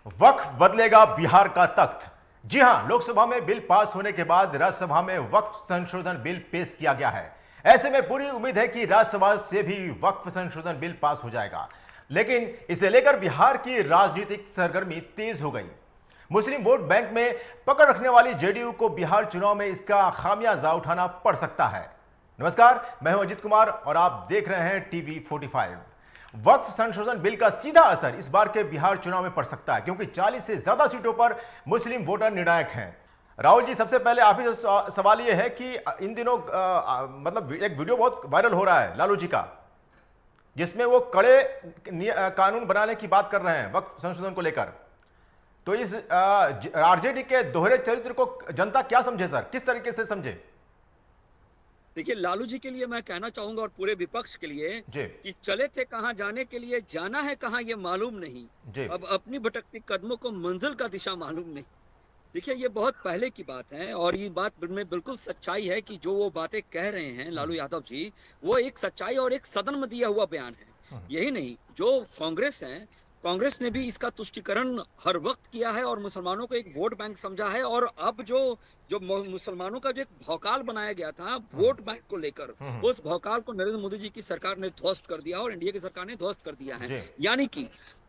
वक्फ बदलेगा बिहार का तख्त। जी हां, लोकसभा में बिल पास होने के बाद राज्यसभा में वक्फ संशोधन बिल पेश किया गया है। ऐसे में पूरी उम्मीद है कि राज्यसभा से भी वक्फ संशोधन बिल पास हो जाएगा, लेकिन इसे लेकर बिहार की राजनीतिक सरगर्मी तेज हो गई। मुस्लिम वोट बैंक में पकड़ रखने वाली जेडीयू को बिहार चुनाव में इसका खामियाजा उठाना पड़ सकता है। नमस्कार, मैं हूं अजीत कुमार और आप देख रहे हैं टीवी 45। वक्फ संशोधन बिल का सीधा असर इस बार के बिहार चुनाव में पड़ सकता है, क्योंकि 40 से ज्यादा सीटों पर मुस्लिम वोटर निर्णायक हैं। राहुल जी, सबसे पहले आप ही से सवाल यह है कि इन दिनों मतलब एक वीडियो बहुत वायरल हो रहा है लालू जी का, जिसमें वो कड़े कानून बनाने की बात कर रहे हैं वक्फ संशोधन को लेकर। तो इस आरजेडी के दोहरे चरित्र को जनता क्या समझे सर, किस तरीके से समझे? देखिए, लालू जी के लिए मैं कहना चाहूंगा और पूरे विपक्ष के लिए कि चले थे कहां, जाने के लिए जाना है कहां ये मालूम नहीं। अब अपनी भटकती कदमों को मंजिल का दिशा मालूम नहीं। देखिए, ये बहुत पहले की बात है और ये बात में बिल्कुल सच्चाई है कि जो वो बातें कह रहे हैं लालू यादव जी, वो एक सच्चाई और एक सदन में दिया हुआ बयान है। यही नहीं, जो कांग्रेस है, कांग्रेस ने भी इसका तुष्टीकरण हर वक्त किया है और मुसलमानों को एक वोट बैंक समझा है। और अब जो जो मुसलमानों का जो एक भौकाल बनाया गया था वोट बैंक को लेकर, उस भौकाल को नरेंद्र मोदी जी की सरकार ने ध्वस्त कर दिया और एनडीए की सरकार ने ध्वस्त कर दिया है। यानी कि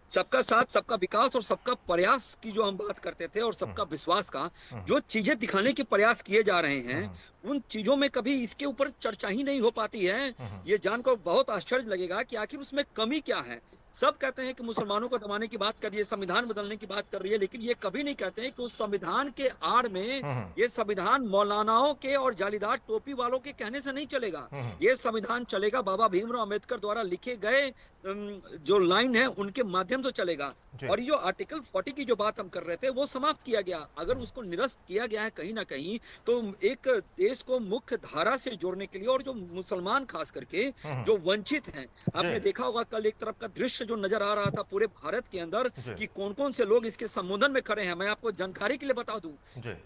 सबका साथ, सबका विकास और सबका प्रयास की जो हम बात करते थे और सबका विश्वास का जो चीजें दिखाने के प्रयास किए जा रहे हैं, उन चीजों में कभी इसके ऊपर चर्चा ही नहीं हो पाती है। ये जानकर बहुत आश्चर्य लगेगा कि आखिर उसमें कमी क्या है। सब कहते हैं कि मुसलमानों को दबाने की बात कर रही है, संविधान बदलने की बात कर रही है, लेकिन ये कभी नहीं कहते हैं कि उस संविधान के आड़ में ये संविधान मौलानाओं के और जालीदार टोपी वालों के कहने से नहीं चलेगा। ये संविधान चलेगा बाबा भीमराव अंबेडकर द्वारा लिखे गए जो लाइन है उनके माध्यम से चलेगा। और ये आर्टिकल 40 की जो बात हम कर रहे थे वो समाप्त किया गया। अगर उसको निरस्त किया गया है कहीं ना कहीं, तो एक देश को मुख्य धारा से जोड़ने के लिए और जो मुसलमान खास करके जो वंचित हैं, आपने देखा होगा कल एक तरफ का दृश्य जो नजर आ रहा था पूरे भारत के अंदर कि कौन कौन से लोग इसके संबोधन में खड़े हैं। मैं आपको जानकारी के लिए बता दूं,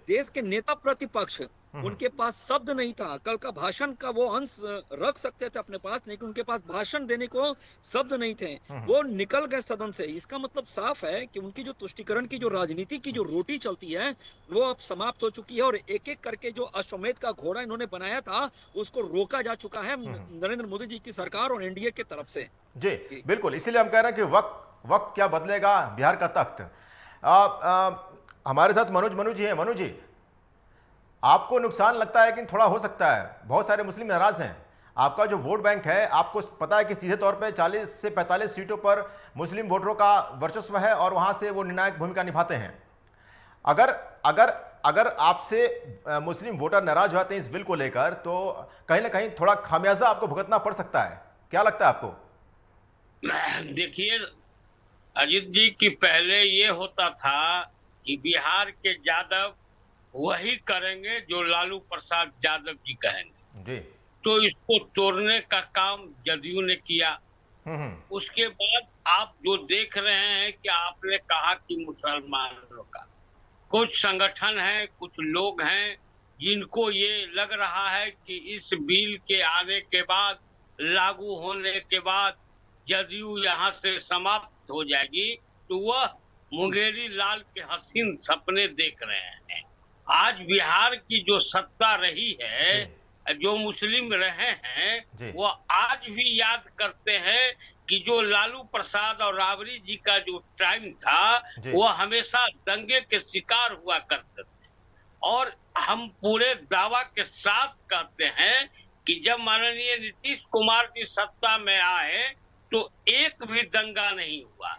देश के नेता प्रतिपक्ष, उनके पास शब्द नहीं था। कल का भाषण का वो अंश रख सकते थे अपने पास, लेकिन उनके पास भाषण देने को शब्द नहीं थे। वो निकल गए सदन से। इसका मतलब साफ है कि उनकी जो तुष्टीकरण की जो राजनीति की जो रोटी चलती है वो अब समाप्त हो चुकी है और एक एक करके जो अश्वमेध का घोड़ा इन्होंने बनाया था उसको रोका जा चुका है नरेंद्र मोदी जी की सरकार और एनडीए की तरफ से। जी बिल्कुल, इसीलिए हम कह रहे हैं कि वक्त क्या बदलेगा बिहार का तख्त। हमारे साथ मनोज जी हैं। मनोज जी, आपको नुकसान लगता है कि थोड़ा हो सकता है? बहुत सारे मुस्लिम नाराज हैं। आपका जो वोट बैंक है, आपको पता है कि सीधे तौर पे 40 से 45 सीटों पर मुस्लिम वोटरों का वर्चस्व है और वहां से वो निर्णायक भूमिका निभाते हैं। अगर अगर अगर आपसे मुस्लिम वोटर नाराज होते हैं इस बिल को लेकर, तो कहीं ना कहीं थोड़ा खामियाजा आपको भुगतना पड़ सकता है। क्या लगता है आपको? देखिए अजीत जी, कि पहले ये होता था कि बिहार के यादव वही करेंगे जो लालू प्रसाद यादव जी कहेंगे जी। तो इसको तोड़ने का काम जदयू ने किया। उसके बाद आप जो देख रहे हैं कि आपने कहा कि मुसलमानों का कुछ संगठन है, कुछ लोग हैं जिनको ये लग रहा है कि इस बिल के आने के बाद, लागू होने के बाद जदयू यहाँ से समाप्त हो जाएगी, तो वह मुंगेरी लाल के हसीन सपने देख रहे हैं। आज बिहार की जो सत्ता रही है, जो मुस्लिम रहे हैं, वो आज भी याद करते हैं कि जो लालू प्रसाद और राबड़ी जी का जो टाइम था वो हमेशा दंगे के शिकार हुआ करते थे। और हम पूरे दावा के साथ कहते हैं कि जब माननीय नीतीश कुमार की सत्ता में आए तो एक भी दंगा नहीं हुआ।